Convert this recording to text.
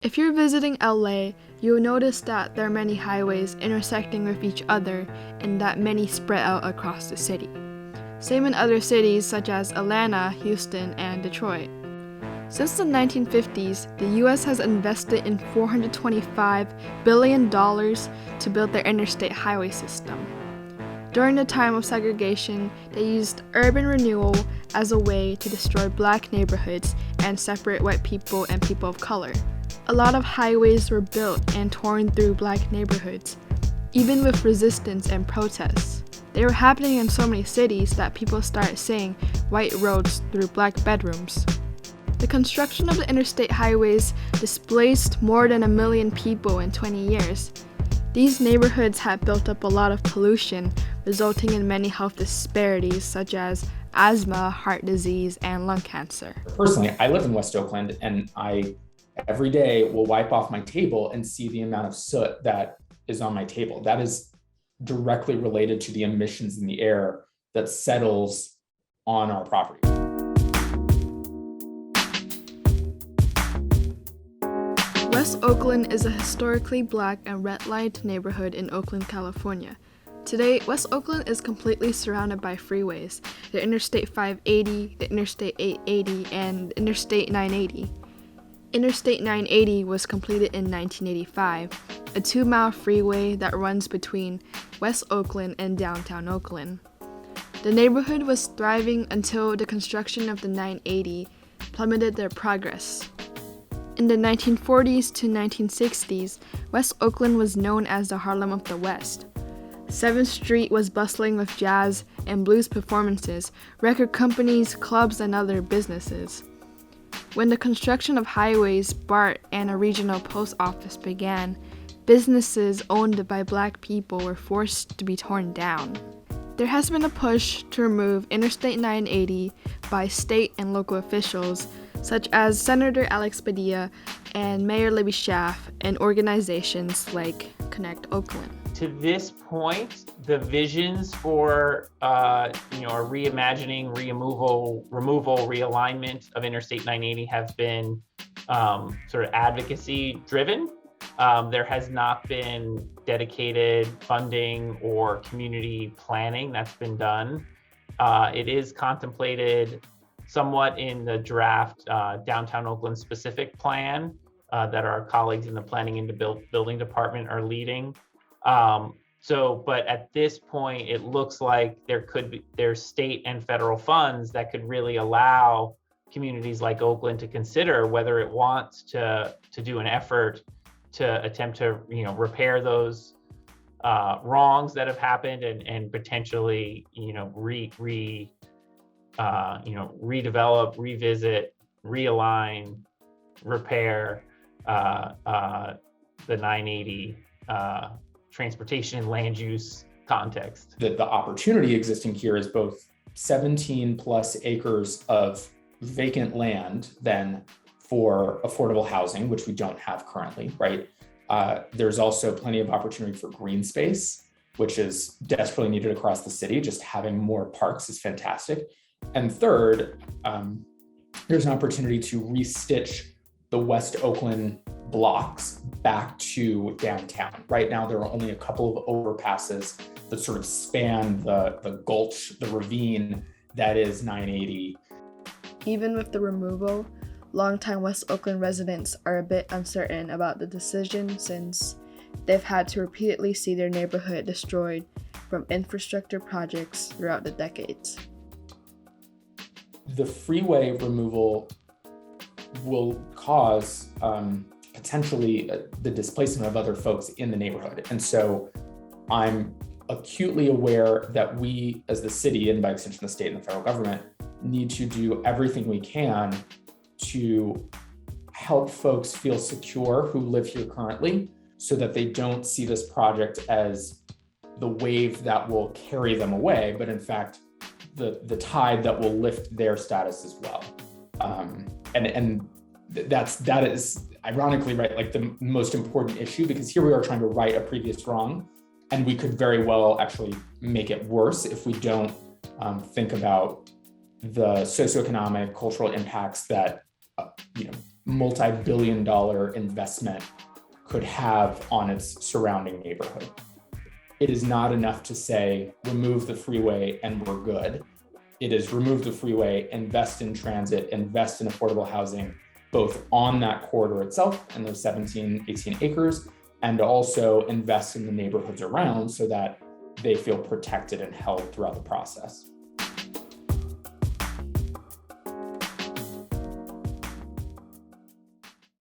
If you're visiting LA, you'll notice that there are many highways intersecting with each other and that many spread out across the city. Same in other cities such as Atlanta, Houston, and Detroit. Since the 1950s, the US has invested in $425 billion to build their interstate highway system. During the time of segregation, they used urban renewal as a way to destroy black neighborhoods and separate white people and people of color. A lot of highways were built and torn through black neighborhoods, even with resistance and protests. They were happening in so many cities that people started saying white roads through black bedrooms. The construction of the interstate highways displaced more than 1 million people in 20 years. These neighborhoods had built up a lot of pollution, resulting in many health disparities such as asthma, heart disease, and lung cancer. Personally, I live in West Oakland, and I every day will wipe off my table and see the amount of soot that is on my table. That is directly related to the emissions in the air that settles on our property. West Oakland is a historically black and red-lined neighborhood in Oakland, California. Today, West Oakland is completely surrounded by freeways, the Interstate 580, the Interstate 880, and Interstate 980. Interstate 980 was completed in 1985, a 2-mile freeway that runs between West Oakland and downtown Oakland. The neighborhood was thriving until the construction of the 980 plummeted their progress. In the 1940s to 1960s, West Oakland was known as the Harlem of the West. 7th Street was bustling with jazz and blues performances, record companies, clubs, and other businesses. When the construction of highways, BART, and a regional post office began, businesses owned by black people were forced to be torn down. There has been a push to remove Interstate 980 by state and local officials, such as Senator Alex Padilla and Mayor Libby Schaaf, and organizations like Connect Oakland. To this point, the visions for a reimagining, removal, realignment of Interstate 980 have been sort of advocacy driven. There has not been dedicated funding or community planning that's been done. It is contemplated somewhat in the draft downtown Oakland specific plan that our colleagues in the planning and building department are leading. But at this point, it looks like there's state and federal funds that could really allow communities like Oakland to consider whether it wants to do an effort to attempt to repair those wrongs that have happened and potentially redevelop, revisit, realign, repair the 980 transportation and land use context. The opportunity existing here is both 17 plus acres of vacant land then for affordable housing, which we don't have currently, right? There's also plenty of opportunity for green space, which is desperately needed across the city. Just having more parks is fantastic. And third, there's an opportunity to restitch the West Oakland blocks back to downtown. Right now, there are only a couple of overpasses that sort of span the gulch, the ravine that is 980. Even with the removal, longtime West Oakland residents are a bit uncertain about the decision since they've had to repeatedly see their neighborhood destroyed from infrastructure projects throughout the decades. The freeway removal will cause potentially the displacement of other folks in the neighborhood. And so I'm acutely aware that we as the city, and by extension the state and the federal government, need to do everything we can to help folks feel secure who live here currently so that they don't see this project as the wave that will carry them away, but in fact, the tide that will lift their status as well. And that is ironically, right, like the most important issue, because here we are trying to right a previous wrong, and we could very well actually make it worse if we don't think about the socioeconomic, cultural impacts that multi-billion-dollar investment could have on its surrounding neighborhood. It is not enough to say, remove the freeway and we're good. It is remove the freeway, invest in transit, invest in affordable housing, both on that corridor itself and those 17, 18 acres, and also invest in the neighborhoods around so that they feel protected and held throughout the process.